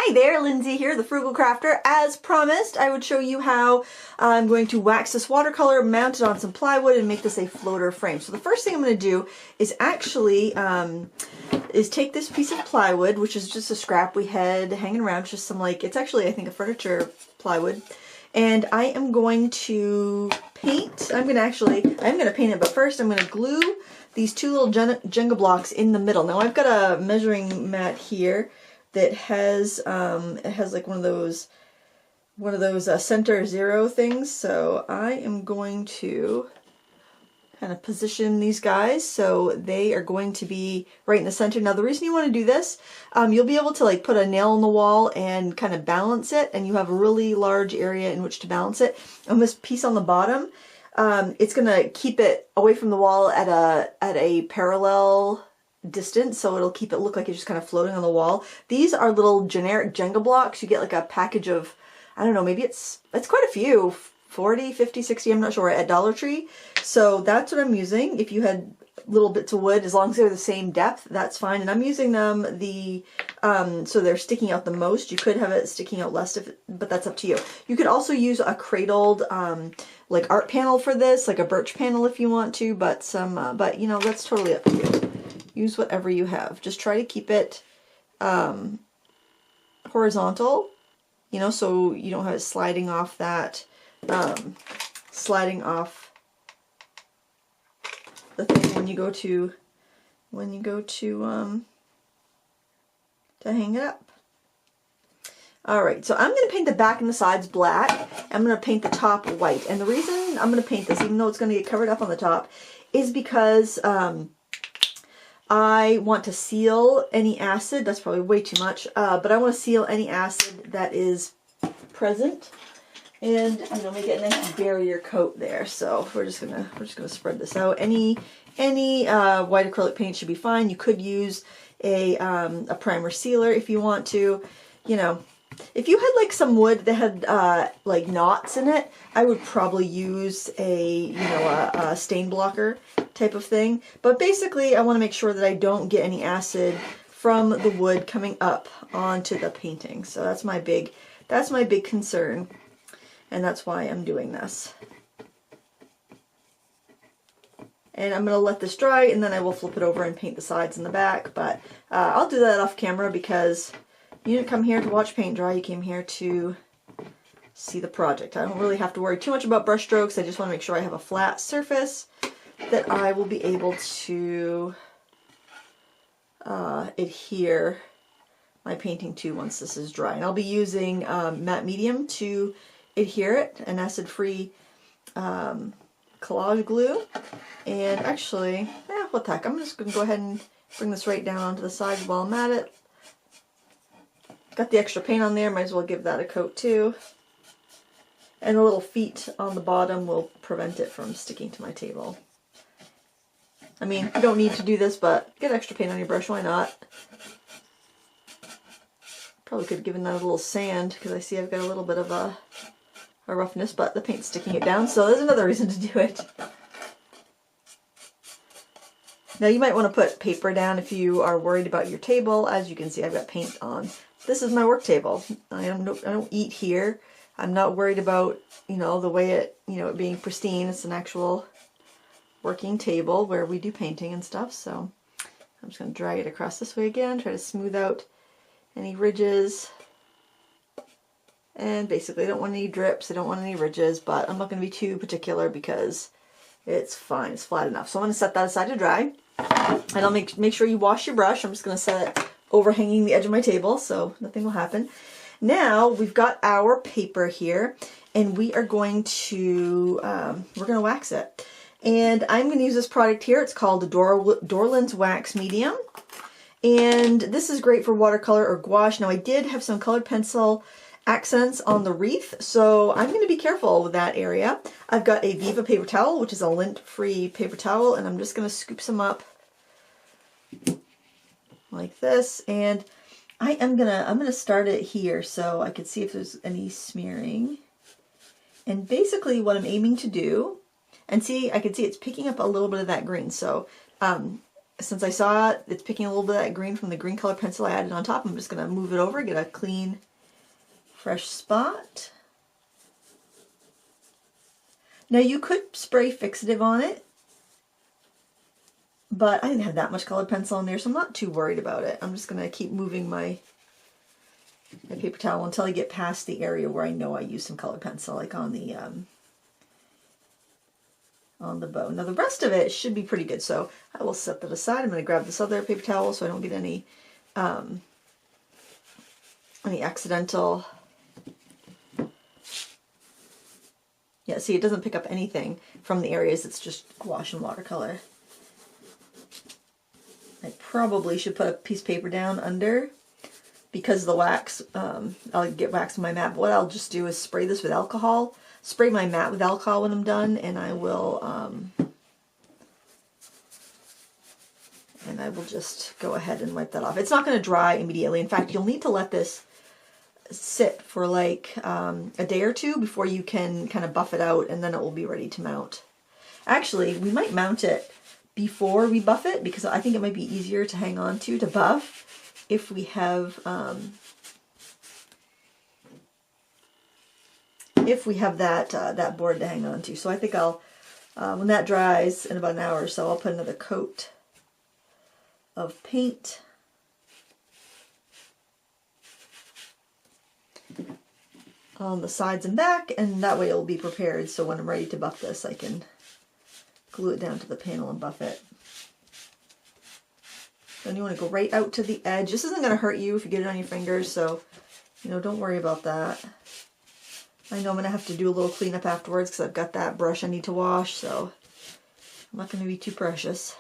Hi there, Lindsay here, the Frugal Crafter. As promised, I would show you how I'm going to wax this watercolor, mount it on some plywood, and make this a floater frame. So the first thing I'm going to do is actually take this piece of plywood, which is just a scrap we had hanging around, just some it's actually I think a furniture plywood, and I am going to paint. I'm going to paint it, but first I'm going to glue these two little Jenga blocks in the middle. Now I've got a measuring mat here that has it has like one of those center zero things. So I am going to kind of position these guys so they are going to be right in the center. Now the reason you want to do this, you'll be able to put a nail in the wall and kind of balance it, and you have a really large area in which to balance it. And this piece on the bottom, it's going to keep it away from the wall at a parallel distance, so it'll keep it look like it's just kind of floating on the wall. These are little generic Jenga blocks. You get like a package of, I don't know, maybe it's quite a few, 40, 50, 60, I'm not sure, at Dollar Tree. So that's what I'm using. If you had little bits of wood, as long as they're the same depth, that's fine. And I'm using them so they're sticking out the most. You could have it sticking out less, but that's up to you. You could also use a cradled like art panel for this, like a birch panel if you want to, but you know, that's totally up to you. Use whatever you have. Just try to keep it horizontal, you know, so you don't have it sliding off that, sliding off the thing when you go to hang it up. Alright, so I'm going to paint the back and the sides black. I'm going to paint the top white. And the reason I'm going to paint this, even though it's going to get covered up on the top, is because I want to seal any acid. That's probably way too much, but I want to seal any acid that is present, and I'm gonna make it a nice barrier coat there. So we're just gonna spread this out. Any white acrylic paint should be fine. You could use a primer sealer if you want to. You know, if you had like some wood that had like knots in it, I would probably use a stain blocker type of thing. But basically I want to make sure that I don't get any acid from the wood coming up onto the painting. So that's my big concern, and that's why I'm doing this. And I'm going to let this dry, and then I will flip it over and paint the sides and the back. But I'll do that off camera because you didn't come here to watch paint dry, you came here to see the project. I don't really have to worry too much about brush strokes. I just want to make sure I have a flat surface that I will be able to adhere my painting to once this is dry. And I'll be using matte medium to adhere it, an acid-free collage glue. And actually, what the heck, I'm just going to go ahead and bring this right down onto the side while I'm at it. Got the extra paint on there, might as well give that a coat too. And the little feet on the bottom will prevent it from sticking to my table. I mean, you don't need to do this, but get extra paint on your brush, why not? Probably could have given that a little sand, because I see I've got a little bit of a roughness, but the paint's sticking it down, so there's another reason to do it. Now you might want to put paper down if you are worried about your table. As you can see, I've got paint on. This is my work table. I don't eat here. I'm not worried about, you know, the way it being pristine. It's an actual working table where we do painting and stuff. So I'm just going to drag it across this way again, try to smooth out any ridges. And basically I don't want any drips, I don't want any ridges, but I'm not going to be too particular because it's fine, it's flat enough. So I'm going to set that aside to dry. And I'll make sure you wash your brush. I'm just going to set it overhanging the edge of my table so nothing will happen. Now we've got our paper here, and we are going to wax it. And I'm going to use this product here. It's called the Dorland's Wax Medium. And this is great for watercolor or gouache. Now I did have some colored pencil accents on the wreath, so I'm going to be careful with that area. I've got a Viva paper towel, which is a lint-free paper towel, and I'm just going to scoop some up like this. And I'm gonna start it here so I can see if there's any smearing. And basically what I'm aiming to do, and see, I can see it's picking up a little bit of that green. So since I saw it's picking a little bit of that green from the green color pencil I added on top, I'm just going to move it over, get a clean, fresh spot. Now you could spray fixative on it, but I didn't have that much colored pencil in there, so I'm not too worried about it. I'm just going to keep moving my paper towel until I get past the area where I know I used some colored pencil, like on the bow. Now the rest of it should be pretty good, so I will set that aside. I'm going to grab this other paper towel so I don't get any accidental. Yeah, see, it doesn't pick up anything from the areas. It's just gouache and watercolor. I probably should put a piece of paper down under because the wax, I'll get wax on my mat. But what I'll just do is spray this with alcohol, spray my mat with alcohol when I'm done, and I will just go ahead and wipe that off. It's not going to dry immediately. In fact, you'll need to let this sit for like a day or two before you can kind of buff it out, and then it will be ready to mount. Actually, we might mount it before we buff it because I think it might be easier to hang on to buff if we have that board to hang on to. So I think I'll when that dries in about an hour or so, I'll put another coat of paint on the sides and back, and that way it'll be prepared so when I'm ready to buff this I can glue it down to the panel and buff it. Then you want to go right out to the edge. This isn't going to hurt you if you get it on your fingers, so don't worry about that. I know I'm going to have to do a little cleanup afterwards because I've got that brush I need to wash, so I'm not going to be too precious.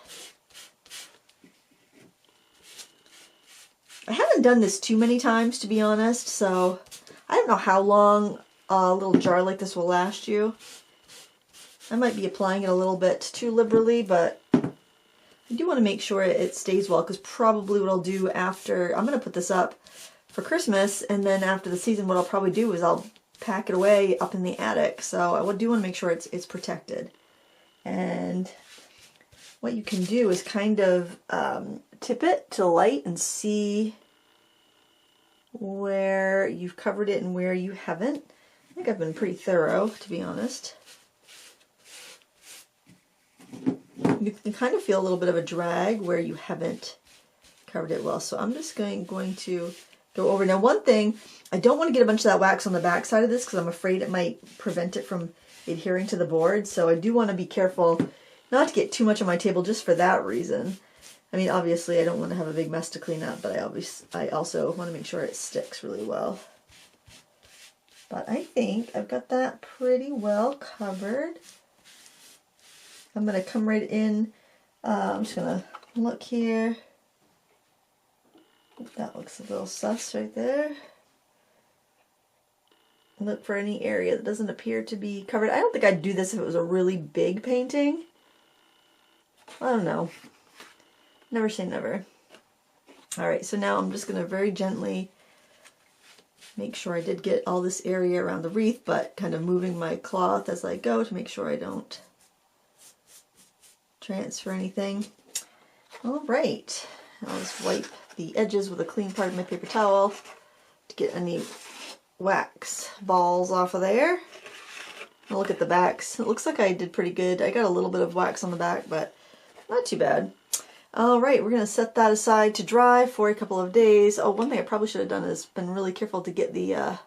I haven't done this too many times, to be honest, so I don't know how long a little jar like this will last you. I might be applying it a little bit too liberally, but I do want to make sure it stays well, because probably what I'll do after, I'm going to put this up for Christmas, and then after the season what I'll probably do is I'll pack it away up in the attic. So I do want to make sure it's protected. And what you can do is kind of tip it to light and see where you've covered it and where you haven't. I think I've been pretty thorough, to be honest. You can kind of feel a little bit of a drag where you haven't covered it well. So I'm just going to go over. Now one thing, I don't want to get a bunch of that wax on the back side of this because I'm afraid it might prevent it from adhering to the board. So I do want to be careful not to get too much on my table just for that reason. I mean, obviously I don't want to have a big mess to clean up, but I also want to make sure it sticks really well. But I think I've got that pretty well covered. I'm going to come right in. I'm just going to look here. That looks a little sus right there. Look for any area that doesn't appear to be covered. I don't think I'd do this if it was a really big painting. I don't know. Never say never. Alright, so now I'm just going to very gently make sure I did get all this area around the wreath, but kind of moving my cloth as I go to make sure I don't transfer anything. Alright, I'll just wipe the edges with a clean part of my paper towel to get any wax balls off of there. I'll look at the backs. It looks like I did pretty good. I got a little bit of wax on the back, but not too bad. Alright, we're going to set that aside to dry for a couple of days. Oh, one thing I probably should have done is been really careful to get the, oh,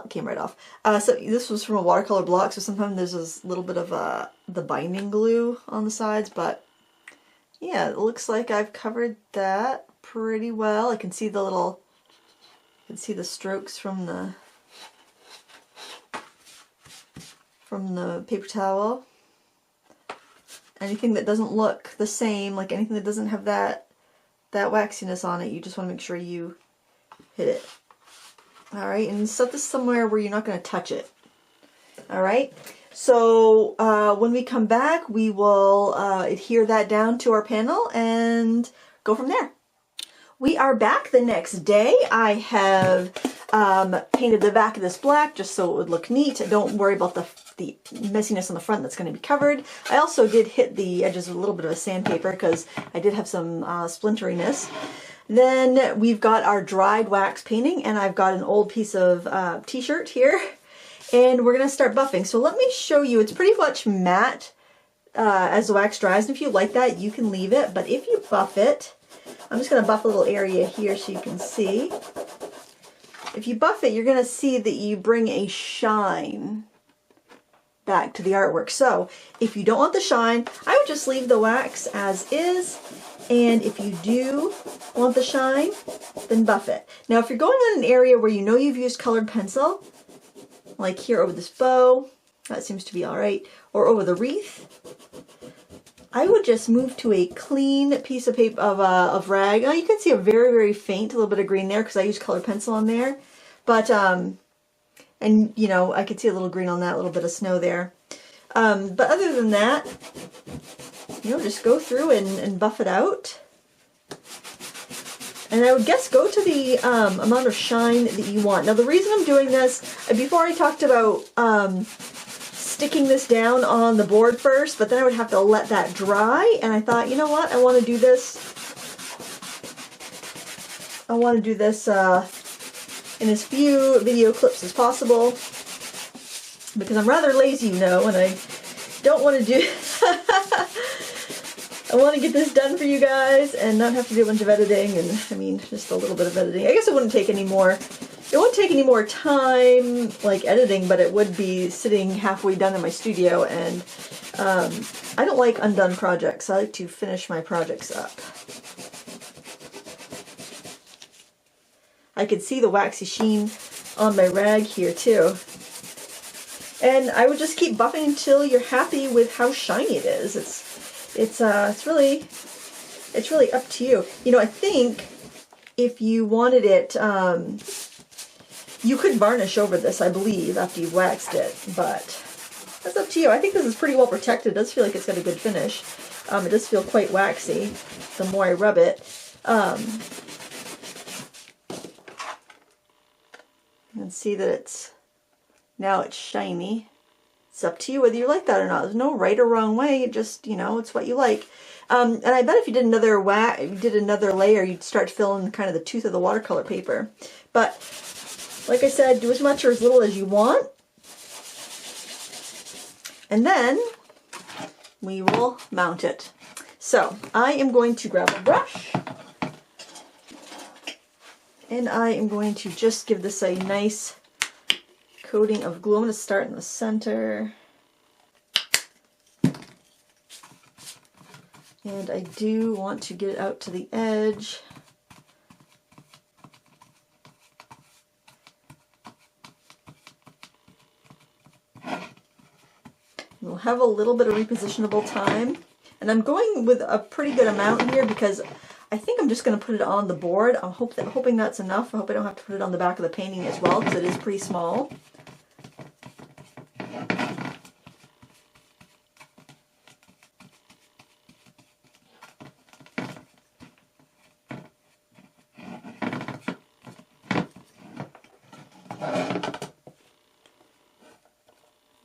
it came right off. So this was from a watercolor block, so sometimes there's this little bit of the binding glue on the sides, but yeah, it looks like I've covered that pretty well. I can see the little, I can see the strokes from the paper towel. Anything that doesn't look the same, like anything that doesn't have that waxiness on it, you just want to make sure you hit it. Alright, and set this somewhere where you're not going to touch it. Alright, so when we come back, we will adhere that down to our panel and go from there. We are back the next day. I have painted the back of this black just so it would look neat. Don't worry about the messiness on the front that's going to be covered. I also did hit the edges with a little bit of a sandpaper because I did have some splinteriness. Then we've got our dried wax painting, and I've got an old piece of t-shirt here, and we're going to start buffing. So let me show you. It's pretty much matte as the wax dries, and if you like that, you can leave it, but if you buff it, I'm just going to buff a little area here so you can see. If you buff it, you're going to see that you bring a shine back to the artwork. So if you don't want the shine, I would just leave the wax as is, and if you do want the shine, then buff it. Now if you're going on an area where you know you've used colored pencil, like here over this bow, that seems to be alright, or over the wreath, I would just move to a clean piece of paper of rag. Now you can see a very, very faint, a little bit of green there because I used colored pencil on there. But, and you know, I could see a little green on that, a little bit of snow there. But other than that, you know, just go through and buff it out. And I would guess go to the amount of shine that you want. Now the reason I'm doing this, before I talked about sticking this down on the board first, but then I would have to let that dry, and I thought, you know what, I want to do this in as few video clips as possible, because I'm rather lazy, you know, and I don't want to do I want to get this done for you guys and not have to do a bunch of editing, and I mean, just a little bit of editing. I guess it wouldn't take any more time, like editing, but it would be sitting halfway done in my studio, and I don't like undone projects. I like to finish my projects up. I could see the waxy sheen on my rag here too. And I would just keep buffing until you're happy with how shiny it is. It's really up to you. You know, I think if you wanted it, you could varnish over this, I believe, after you've waxed it, but that's up to you. I think this is pretty well protected. It does feel like it's got a good finish. It does feel quite waxy the more I rub it. You can see that now it's shiny. It's up to you whether you like that or not. There's no right or wrong way. It just, you know, it's what you like. And I bet if you did another layer, you'd start to fill in kind of the tooth of the watercolor paper. But like I said, do as much or as little as you want. And then we will mount it. So I am going to grab a brush, and I am going to just give this a nice coating of glue. I'm going to start in the center. And I do want to get it out to the edge. We'll have a little bit of repositionable time. And I'm going with a pretty good amount here because I think I'm just going to put it on the board. I'm hoping that's enough. I hope I don't have to put it on the back of the painting as well, because it is pretty small.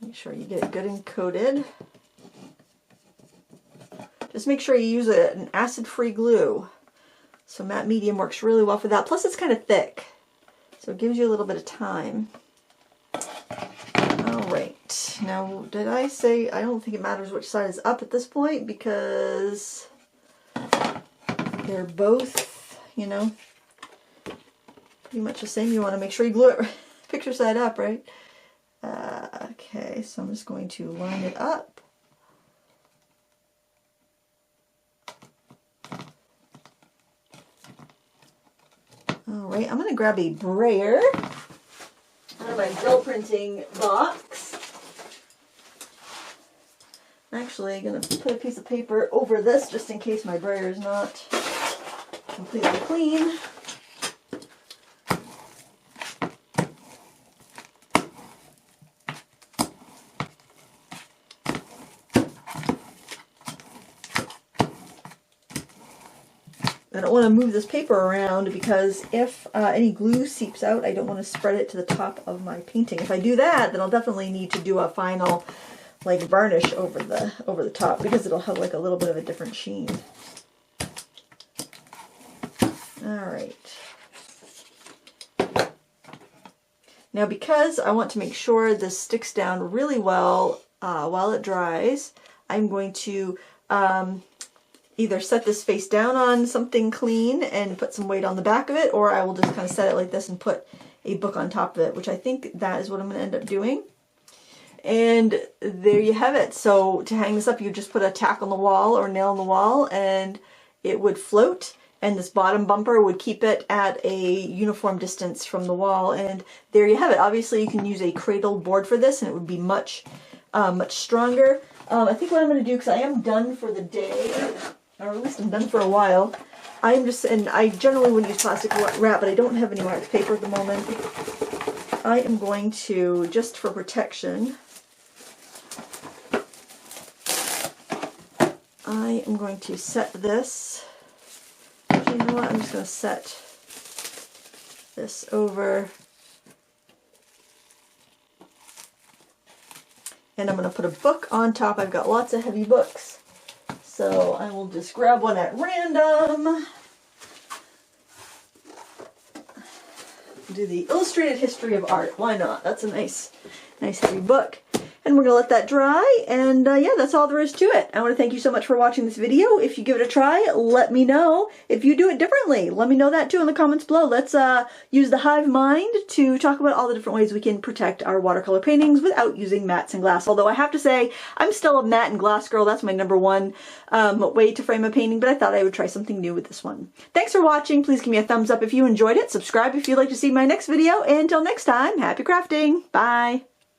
Make sure you get it good and coated. Just make sure you use an acid-free glue. So matte medium works really well for that. Plus it's kind of thick, so it gives you a little bit of time. Alright, now did I say, I don't think it matters which side is up at this point because they're both, you know, pretty much the same. You want to make sure you glue it picture side up, right? Okay, so I'm just going to line it up. Alright, I'm going to grab a brayer out of my gel printing box. I'm actually going to put a piece of paper over this just in case my brayer is not completely clean. I don't want to move this paper around because if any glue seeps out, I don't want to spread it to the top of my painting. If I do that, then I'll definitely need to do a final like varnish over the top because it'll have like a little bit of a different sheen. All right. Now because I want to make sure this sticks down really well while it dries, I'm going to either set this face down on something clean and put some weight on the back of it, or I will just kind of set it like this and put a book on top of it, which I think that is what I'm going to end up doing. And there you have it. So to hang this up, you just put a tack on the wall or nail on the wall and it would float, and this bottom bumper would keep it at a uniform distance from the wall, and there you have it. Obviously you can use a cradled board for this and it would be much stronger. I think what I'm going to do, because I am done for the day, or at least I'm done for a while, and I generally would use plastic wrap, but I don't have any wax paper at the moment. I am going to, just for protection, I am going to set this, actually, you know what, I'm just going to set this over, and I'm going to put a book on top. I've got lots of heavy books, so I will just grab one at random. Do the Illustrated History of Art. Why not? That's a nice heavy book. And we're going to let that dry, and yeah, that's all there is to it. I want to thank you so much for watching this video. If you give it a try, let me know. If you do it differently, let me know that too in the comments below. Let's use the hive mind to talk about all the different ways we can protect our watercolor paintings without using mats and glass. Although I have to say, I'm still a matte and glass girl. That's my #1 way to frame a painting, but I thought I would try something new with this one. Thanks for watching. Please give me a thumbs up if you enjoyed it. Subscribe if you'd like to see my next video. And until next time, happy crafting. Bye.